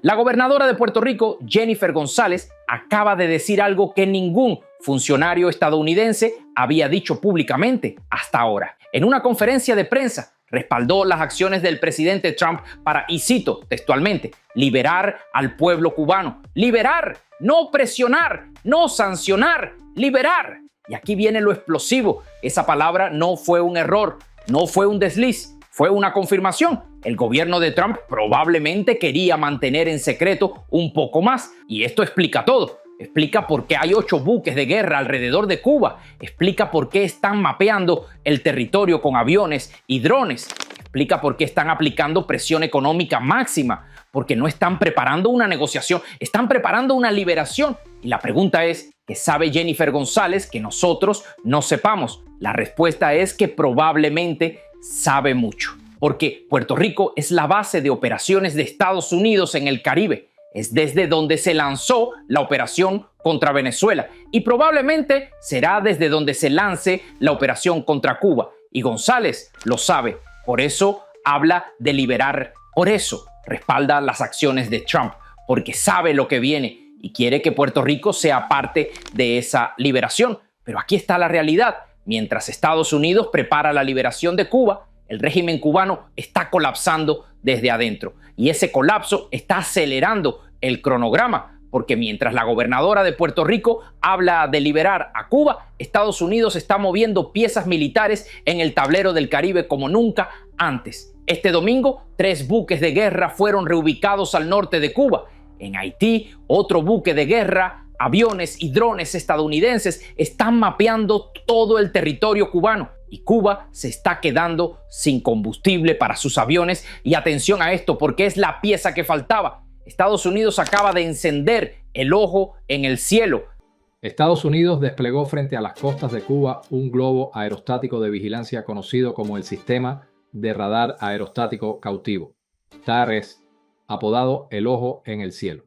La gobernadora de Puerto Rico, Jennifer González, acaba de decir algo que ningún funcionario estadounidense había dicho públicamente hasta ahora. En una conferencia de prensa, respaldó las acciones del presidente Trump para, y cito textualmente, liberar al pueblo cubano. Liberar, no presionar, no sancionar, liberar. Y aquí viene lo explosivo. Esa palabra no fue un error, no fue un desliz, fue una confirmación. El gobierno de Trump probablemente quería mantener en secreto un poco más. Y esto explica todo. Explica por qué hay 8 buques de guerra alrededor de Cuba. Explica por qué están mapeando el territorio con aviones y drones. Explica por qué están aplicando presión económica máxima. Porque no están preparando una negociación, están preparando una liberación. Y la pregunta es, ¿qué sabe Jennifer González que nosotros no sepamos? La respuesta es que probablemente sabe mucho. Porque Puerto Rico es la base de operaciones de Estados Unidos en el Caribe. Es desde donde se lanzó la operación contra Venezuela y probablemente será desde donde se lance la operación contra Cuba. Y González lo sabe, por eso habla de liberar, por eso respalda las acciones de Trump, porque sabe lo que viene y quiere que Puerto Rico sea parte de esa liberación. Pero aquí está la realidad. Mientras Estados Unidos prepara la liberación de Cuba, el régimen cubano está colapsando desde adentro y ese colapso está acelerando el cronograma, porque mientras la gobernadora de Puerto Rico habla de liberar a Cuba, Estados Unidos está moviendo piezas militares en el tablero del Caribe como nunca antes. Este domingo, 3 buques de guerra fueron reubicados al norte de Cuba. En Haití, otro buque de guerra, aviones y drones estadounidenses están mapeando todo el territorio cubano. Y Cuba se está quedando sin combustible para sus aviones. Y atención a esto, porque es la pieza que faltaba. Estados Unidos acaba de encender el ojo en el cielo. Estados Unidos desplegó frente a las costas de Cuba un globo aerostático de vigilancia conocido como el Sistema de Radar Aerostático Cautivo, TARES, apodado el Ojo en el Cielo.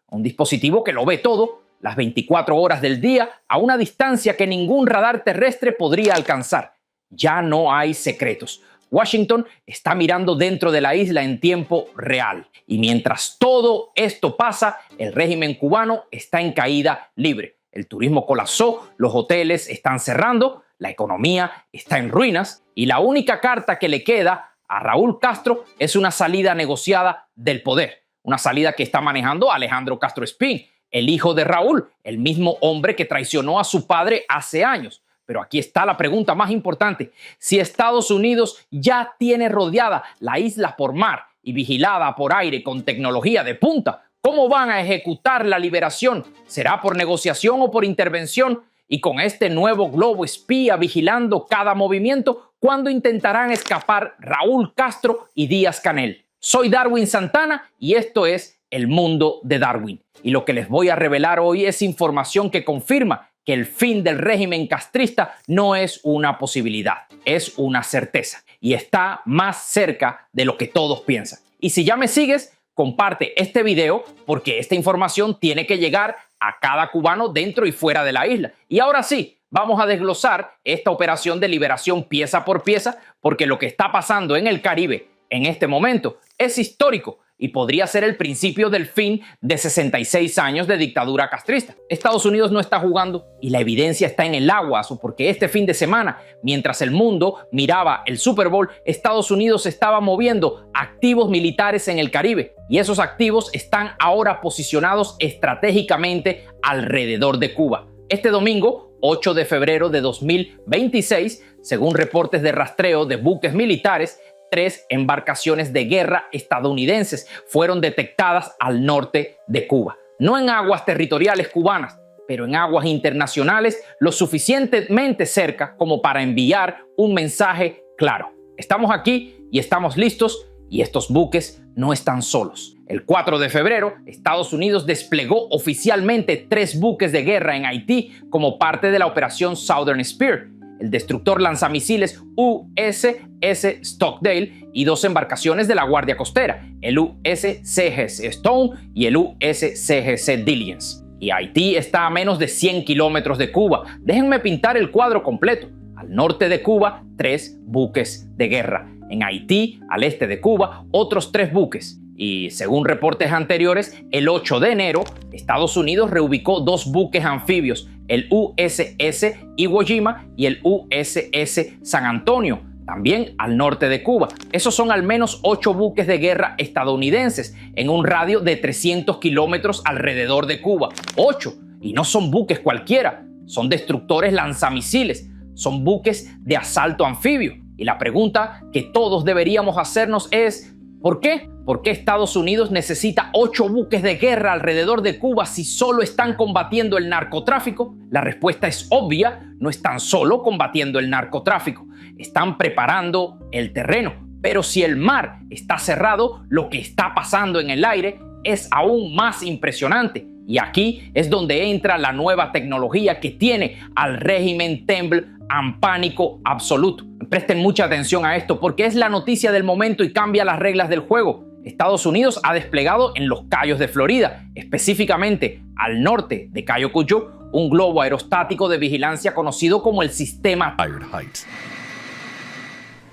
Un dispositivo que lo ve todo, las 24 horas del día, a una distancia que ningún radar terrestre podría alcanzar. Ya no hay secretos. Washington está mirando dentro de la isla en tiempo real. Y mientras todo esto pasa, el régimen cubano está en caída libre. El turismo colapsó, los hoteles están cerrando, la economía está en ruinas y la única carta que le queda a Raúl Castro es una salida negociada del poder. Una salida que está manejando Alejandro Castro Espín, el hijo de Raúl, el mismo hombre que traicionó a su padre hace años. Pero aquí está la pregunta más importante. Si Estados Unidos ya tiene rodeada la isla por mar y vigilada por aire con tecnología de punta, ¿cómo van a ejecutar la liberación? ¿Será por negociación o por intervención? Y con este nuevo globo espía vigilando cada movimiento, ¿cuándo intentarán escapar Raúl Castro y Díaz Canel? Soy Darwin Santana y esto es El Mundo de Darwin. Y lo que les voy a revelar hoy es información que confirma que el fin del régimen castrista no es una posibilidad, es una certeza y está más cerca de lo que todos piensan. Y si ya me sigues, comparte este video porque esta información tiene que llegar a cada cubano dentro y fuera de la isla. Y ahora sí, vamos a desglosar esta operación de liberación pieza por pieza porque lo que está pasando en el Caribe en este momento es histórico y podría ser el principio del fin de 66 años de dictadura castrista. Estados Unidos no está jugando y la evidencia está en el agua, porque este fin de semana, mientras el mundo miraba el Super Bowl, Estados Unidos estaba moviendo activos militares en el Caribe y esos activos están ahora posicionados estratégicamente alrededor de Cuba. Este domingo, 8 de febrero de 2026, según reportes de rastreo de buques militares, 3 embarcaciones de guerra estadounidenses fueron detectadas al norte de Cuba. No en aguas territoriales cubanas, pero en aguas internacionales lo suficientemente cerca como para enviar un mensaje claro. Estamos aquí y estamos listos y estos buques no están solos. El 4 de febrero, Estados Unidos desplegó oficialmente 3 buques de guerra en Haití como parte de la operación Southern Spear, el destructor lanzamisiles USS Stockdale y 2 embarcaciones de la Guardia Costera, el USCGC Stone y el USCGC Diligence. Y Haití está a menos de 100 kilómetros de Cuba. Déjenme pintar el cuadro completo. Al norte de Cuba, 3 buques de guerra. en Haití, al este de Cuba, otros 3 buques. Y según reportes anteriores, el 8 de enero, Estados Unidos reubicó 2 buques anfibios, el USS Iwo Jima y el USS San Antonio, también al norte de Cuba. Esos son al menos 8 buques de guerra estadounidenses en un radio de 300 kilómetros alrededor de Cuba. 8. Y no son buques cualquiera, son destructores lanzamisiles, son buques de asalto anfibio. Y la pregunta que todos deberíamos hacernos es, ¿por qué? ¿Por qué Estados Unidos necesita 8 buques de guerra alrededor de Cuba si solo están combatiendo el narcotráfico? La respuesta es obvia, no están solo combatiendo el narcotráfico, están preparando el terreno. Pero si el mar está cerrado, lo que está pasando en el aire es aún más impresionante. Y aquí es donde entra la nueva tecnología que tiene al régimen temble en pánico absoluto. Presten mucha atención a esto porque es la noticia del momento y cambia las reglas del juego. Estados Unidos ha desplegado en los Cayos de Florida, específicamente al norte de Cayo Cuyó, un globo aerostático de vigilancia conocido como el sistema Height.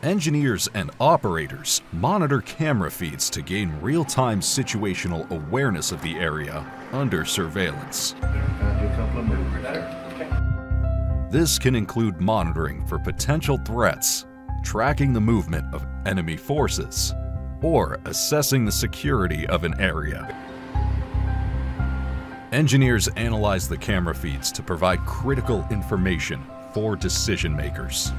Engineers and operators monitor camera feeds to gain real-time situational awareness of the area under surveillance. This can include monitoring for potential threats, tracking the movement of enemy forces, or assessing the security of an area. Engineers analyze the camera feeds to provide critical information for decision makers.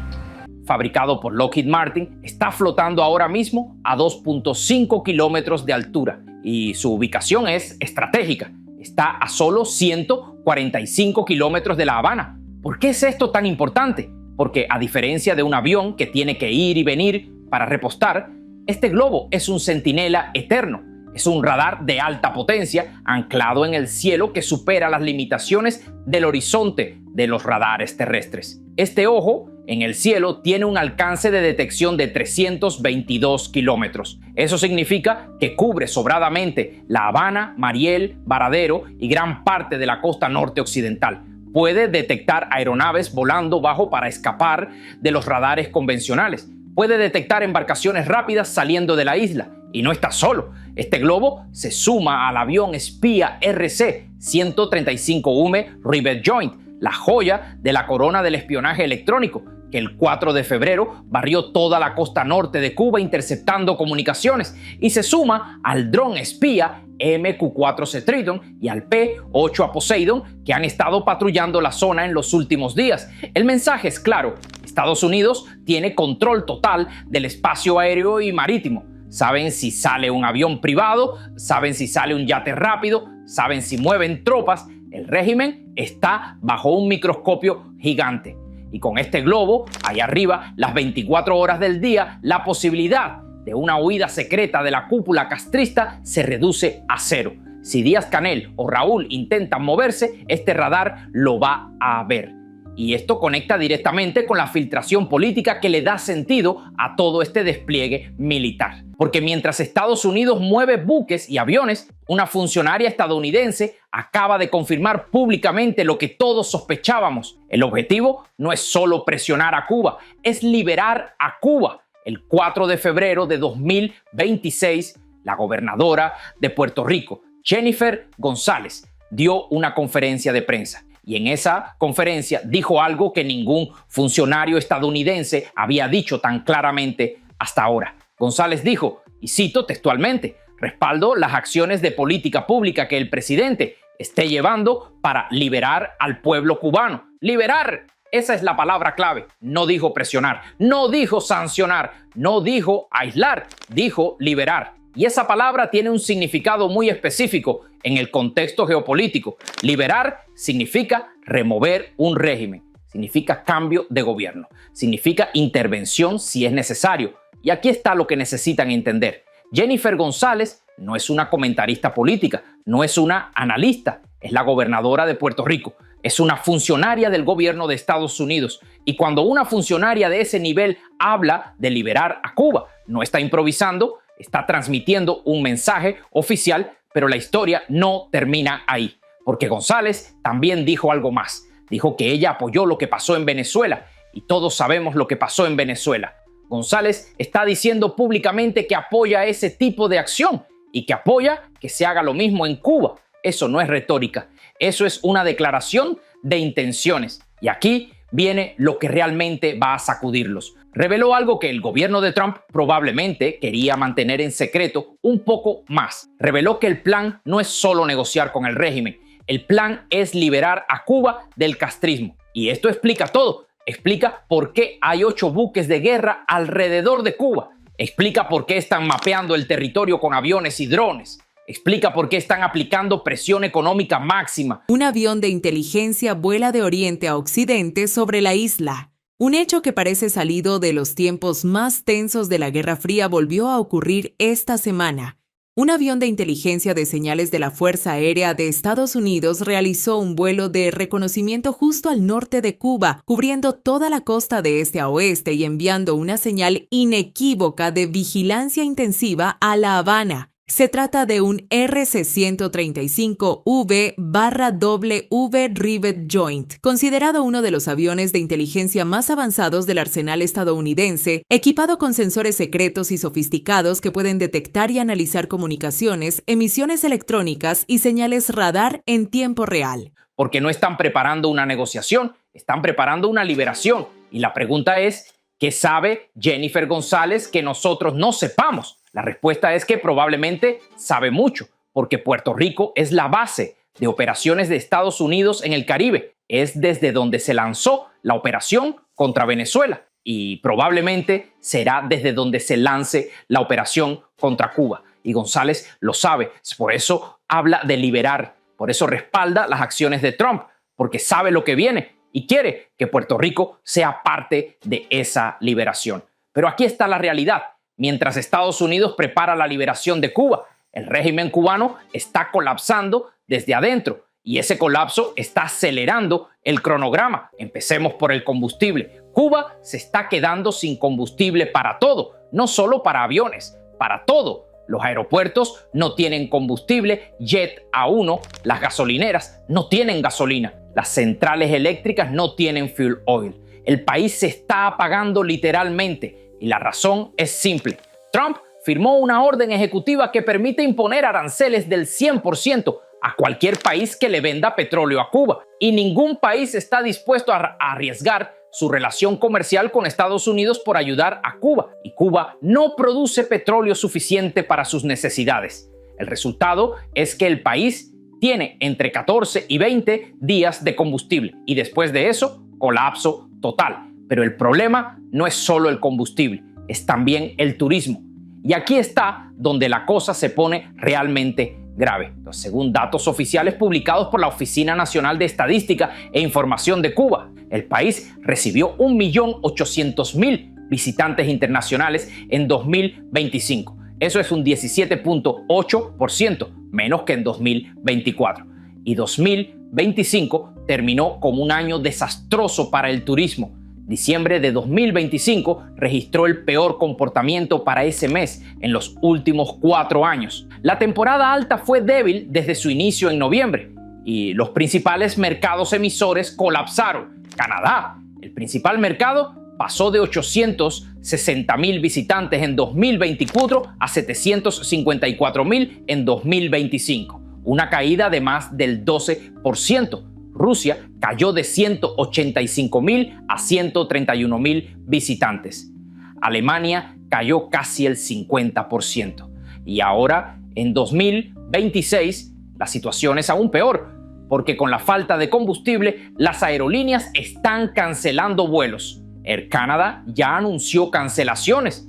Fabricado por Lockheed Martin, está flotando ahora mismo a 2.5 kilómetros de altura y su ubicación es estratégica. Está a solo 145 kilómetros de La Habana. ¿Por qué es esto tan importante? Porque a diferencia de un avión que tiene que ir y venir para repostar, este globo es un centinela eterno. Es un radar de alta potencia anclado en el cielo que supera las limitaciones del horizonte de los radares terrestres. Este ojo en el cielo tiene un alcance de detección de 322 kilómetros. Eso significa que cubre sobradamente La Habana, Mariel, Varadero y gran parte de la costa norte occidental. Puede detectar aeronaves volando bajo para escapar de los radares convencionales. Puede detectar embarcaciones rápidas saliendo de la isla. Y no está solo. Este globo se suma al avión espía RC-135M Rivet Joint, la joya de la corona del espionaje electrónico, que el 4 de febrero barrió toda la costa norte de Cuba interceptando comunicaciones, y se suma al dron espía MQ-4C Triton y al P-8A Poseidon, que han estado patrullando la zona en los últimos días. El mensaje es claro: Estados Unidos tiene control total del espacio aéreo y marítimo. Saben si sale un avión privado, saben si sale un yate rápido, saben si mueven tropas. El régimen está bajo un microscopio gigante. Y con este globo, ahí arriba, las 24 horas del día, la posibilidad de una huida secreta de la cúpula castrista se reduce a 0. Si Díaz-Canel o Raúl intentan moverse, este radar lo va a ver. Y esto conecta directamente con la filtración política que le da sentido a todo este despliegue militar. Porque mientras Estados Unidos mueve buques y aviones, una funcionaria estadounidense acaba de confirmar públicamente lo que todos sospechábamos. El objetivo no es solo presionar a Cuba, es liberar a Cuba. El 4 de febrero de 2026, la gobernadora de Puerto Rico, Jennifer González, dio una conferencia de prensa. Y en esa conferencia dijo algo que ningún funcionario estadounidense había dicho tan claramente hasta ahora. González dijo, y cito textualmente: respaldo las acciones de política pública que el presidente esté llevando para liberar al pueblo cubano. ¡Liberar! Esa es la palabra clave. No dijo presionar, no dijo sancionar, no dijo aislar, dijo liberar. Y esa palabra tiene un significado muy específico en el contexto geopolítico. Liberar significa remover un régimen, significa cambio de gobierno, significa intervención si es necesario. Y aquí está lo que necesitan entender. Jennifer González no es una comentarista política, no es una analista, es la gobernadora de Puerto Rico. Es una funcionaria del gobierno de Estados Unidos. Y cuando una funcionaria de ese nivel habla de liberar a Cuba, no está improvisando, está transmitiendo un mensaje oficial, pero la historia no termina ahí. Porque González también dijo algo más. Dijo que ella apoyó lo que pasó en Venezuela. Y todos sabemos lo que pasó en Venezuela. González está diciendo públicamente que apoya ese tipo de acción y que apoya que se haga lo mismo en Cuba. Eso no es retórica, eso es una declaración de intenciones. Y aquí viene lo que realmente va a sacudirlos. Reveló algo que el gobierno de Trump probablemente quería mantener en secreto un poco más. Reveló que el plan no es solo negociar con el régimen, el plan es liberar a Cuba del castrismo. Y esto explica todo. Explica por qué hay 8 buques de guerra alrededor de Cuba. Explica por qué están mapeando el territorio con aviones y drones. Explica por qué están aplicando presión económica máxima. Un avión de inteligencia vuela de oriente a occidente sobre la isla. Un hecho que parece salido de los tiempos más tensos de la Guerra Fría volvió a ocurrir esta semana. Un avión de inteligencia de señales de la Fuerza Aérea de Estados Unidos realizó un vuelo de reconocimiento justo al norte de Cuba, cubriendo toda la costa de este a oeste y enviando una señal inequívoca de vigilancia intensiva a La Habana. Se trata de un RC-135V/W Rivet Joint, considerado uno de los aviones de inteligencia más avanzados del arsenal estadounidense, equipado con sensores secretos y sofisticados que pueden detectar y analizar comunicaciones, emisiones electrónicas y señales radar en tiempo real. Porque no están preparando una negociación, están preparando una liberación. Y la pregunta es, ¿qué sabe Jennifer González que nosotros no sepamos? La respuesta es que probablemente sabe mucho, porque Puerto Rico es la base de operaciones de Estados Unidos en el Caribe. Es desde donde se lanzó la operación contra Venezuela y probablemente será desde donde se lance la operación contra Cuba. Y González lo sabe, por eso habla de liberar, por eso respalda las acciones de Trump, porque sabe lo que viene y quiere que Puerto Rico sea parte de esa liberación. Pero aquí está la realidad. Mientras Estados Unidos prepara la liberación de Cuba, el régimen cubano está colapsando desde adentro y ese colapso está acelerando el cronograma. Empecemos por el combustible. Cuba se está quedando sin combustible para todo, no solo para aviones, para todo. Los aeropuertos no tienen combustible Jet A1, las gasolineras no tienen gasolina, las centrales eléctricas no tienen fuel oil. El país se está apagando literalmente. Y la razón es simple. Trump firmó una orden ejecutiva que permite imponer aranceles del 100% a cualquier país que le venda petróleo a Cuba. Y ningún país está dispuesto a arriesgar su relación comercial con Estados Unidos por ayudar a Cuba. Y Cuba no produce petróleo suficiente para sus necesidades. El resultado es que el país tiene entre 14 y 20 días de combustible. Y después de eso, colapso total. Pero el problema no es solo el combustible, es también el turismo. Y aquí está donde la cosa se pone realmente grave. Entonces, según datos oficiales publicados por la Oficina Nacional de Estadística e Información de Cuba, el país recibió 1.800.000 visitantes internacionales en 2025. Eso es un 17.8% menos que en 2024. Y 2025 terminó como un año desastroso para el turismo. Diciembre de 2025 registró el peor comportamiento para ese mes en los últimos 4 años. La temporada alta fue débil desde su inicio en noviembre y los principales mercados emisores colapsaron. Canadá, el principal mercado, pasó de 860.000 visitantes en 2024 a 754.000 en 2025, una caída de más del 12%. Rusia cayó de 185.000 a 131.000 visitantes. Alemania cayó casi el 50%. Y ahora, en 2026, la situación es aún peor, porque con la falta de combustible, las aerolíneas están cancelando vuelos. Air Canada ya anunció cancelaciones.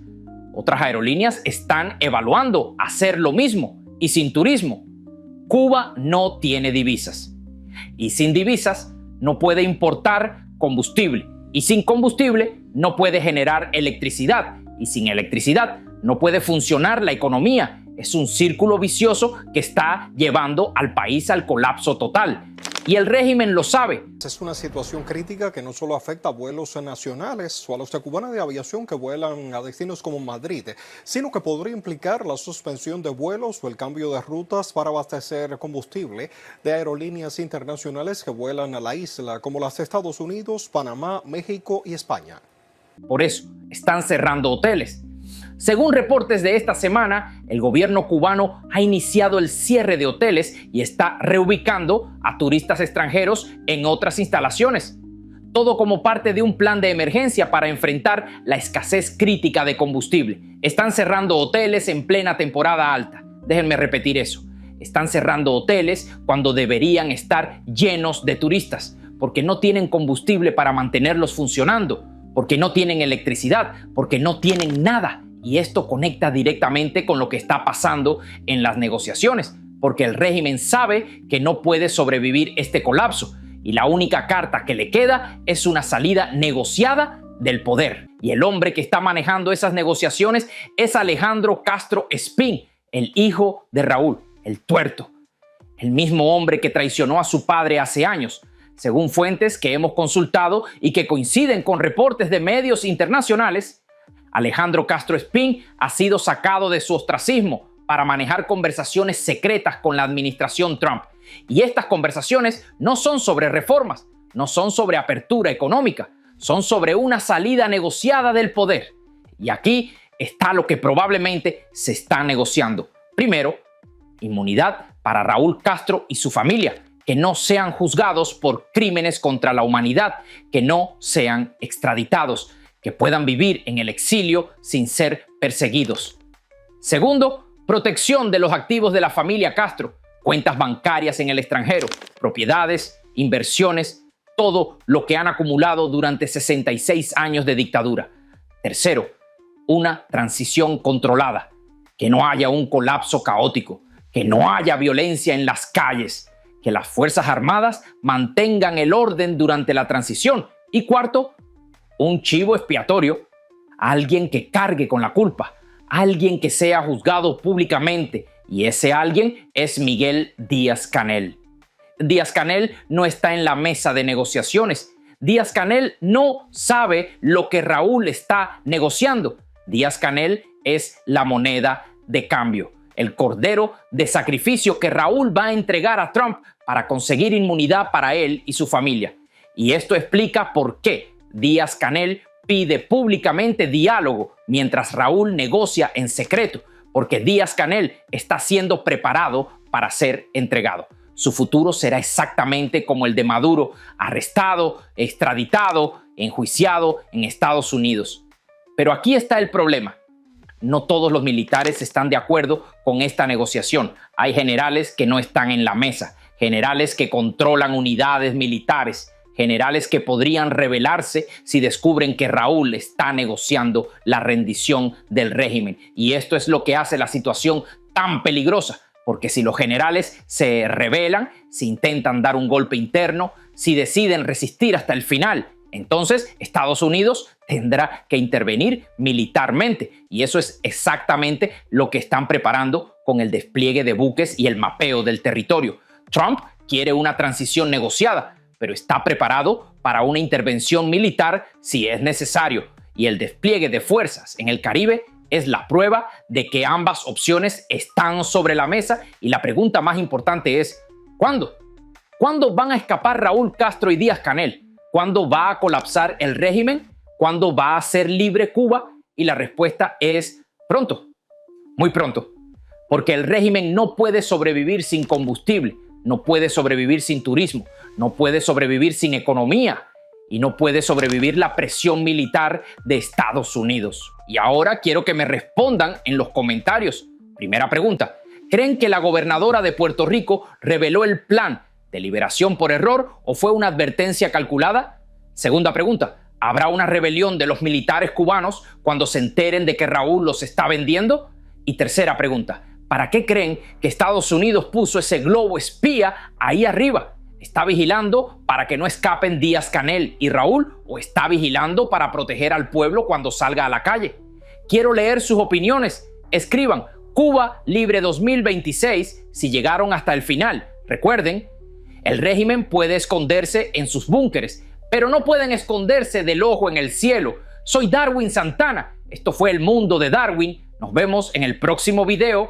Otras aerolíneas están evaluando hacer lo mismo y sin turismo. Cuba no tiene divisas. Y sin divisas no puede importar combustible. Y sin combustible no puede generar electricidad. Y sin electricidad no puede funcionar la economía. Es un círculo vicioso que está llevando al país al colapso total. Y el régimen lo sabe. Es una situación crítica que no solo afecta a vuelos nacionales o a los de Cubana de Aviación que vuelan a destinos como Madrid, sino que podría implicar la suspensión de vuelos o el cambio de rutas para abastecer combustible de aerolíneas internacionales que vuelan a la isla, como las de Estados Unidos, Panamá, México y España. Por eso están cerrando hoteles. Según reportes de esta semana, el gobierno cubano ha iniciado el cierre de hoteles y está reubicando a turistas extranjeros en otras instalaciones. Todo como parte de un plan de emergencia para enfrentar la escasez crítica de combustible. Están cerrando hoteles en plena temporada alta. Déjenme repetir eso. Están cerrando hoteles cuando deberían estar llenos de turistas, porque no tienen combustible para mantenerlos funcionando, porque no tienen electricidad, porque no tienen nada. Y esto conecta directamente con lo que está pasando en las negociaciones, porque el régimen sabe que no puede sobrevivir este colapso y la única carta que le queda es una salida negociada del poder. Y el hombre que está manejando esas negociaciones es Alejandro Castro Espín, el hijo de Raúl, el tuerto, el mismo hombre que traicionó a su padre hace años. Según fuentes que hemos consultado y que coinciden con reportes de medios internacionales, Alejandro Castro Espín ha sido sacado de su ostracismo para manejar conversaciones secretas con la administración Trump. Y estas conversaciones no son sobre reformas, no son sobre apertura económica, son sobre una salida negociada del poder. Y aquí está lo que probablemente se está negociando. Primero, inmunidad para Raúl Castro y su familia, que no sean juzgados por crímenes contra la humanidad, que no sean extraditados, que puedan vivir en el exilio sin ser perseguidos. Segundo, protección de los activos de la familia Castro, cuentas bancarias en el extranjero, propiedades, inversiones, todo lo que han acumulado durante 66 años de dictadura. Tercero, una transición controlada, que no haya un colapso caótico, que no haya violencia en las calles, que las Fuerzas Armadas mantengan el orden durante la transición. Y cuarto, un chivo expiatorio, alguien que cargue con la culpa, alguien que sea juzgado públicamente, y ese alguien es Miguel Díaz-Canel. Díaz-Canel no está en la mesa de negociaciones. Díaz-Canel no sabe lo que Raúl está negociando. Díaz-Canel es la moneda de cambio, el cordero de sacrificio que Raúl va a entregar a Trump para conseguir inmunidad para él y su familia. Y esto explica por qué Díaz-Canel pide públicamente diálogo mientras Raúl negocia en secreto, porque Díaz-Canel está siendo preparado para ser entregado. Su futuro será exactamente como el de Maduro, arrestado, extraditado, enjuiciado en Estados Unidos. Pero aquí está el problema. No todos los militares están de acuerdo con esta negociación. Hay generales que no están en la mesa, generales que controlan unidades militares, generales que podrían rebelarse si descubren que Raúl está negociando la rendición del régimen. Y esto es lo que hace la situación tan peligrosa, porque si los generales se rebelan, si intentan dar un golpe interno, si deciden resistir hasta el final, entonces Estados Unidos tendrá que intervenir militarmente. Y eso es exactamente lo que están preparando con el despliegue de buques y el mapeo del territorio. Trump quiere una transición negociada, pero está preparado para una intervención militar si es necesario. Y el despliegue de fuerzas en el Caribe es la prueba de que ambas opciones están sobre la mesa. Y la pregunta más importante es, ¿cuándo? ¿Cuándo van a escapar Raúl Castro y Díaz-Canel? ¿Cuándo va a colapsar el régimen? ¿Cuándo va a ser libre Cuba? Y la respuesta es pronto, muy pronto. Porque el régimen no puede sobrevivir sin combustible, no puede sobrevivir sin turismo, no puede sobrevivir sin economía y no puede sobrevivir la presión militar de Estados Unidos. Y ahora quiero que me respondan en los comentarios. Primera pregunta, ¿creen que la gobernadora de Puerto Rico reveló el plan de liberación por error o fue una advertencia calculada? Segunda pregunta, ¿habrá una rebelión de los militares cubanos cuando se enteren de que Raúl los está vendiendo? Y tercera pregunta, ¿para qué creen que Estados Unidos puso ese globo espía ahí arriba? ¿Está vigilando para que no escapen Díaz-Canel y Raúl o está vigilando para proteger al pueblo cuando salga a la calle? Quiero leer sus opiniones. Escriban Cuba Libre 2026 si llegaron hasta el final. Recuerden, el régimen puede esconderse en sus búnkeres, pero no pueden esconderse del ojo en el cielo. Soy Darwin Santana. Esto fue El Mundo de Darwin. Nos vemos en el próximo video.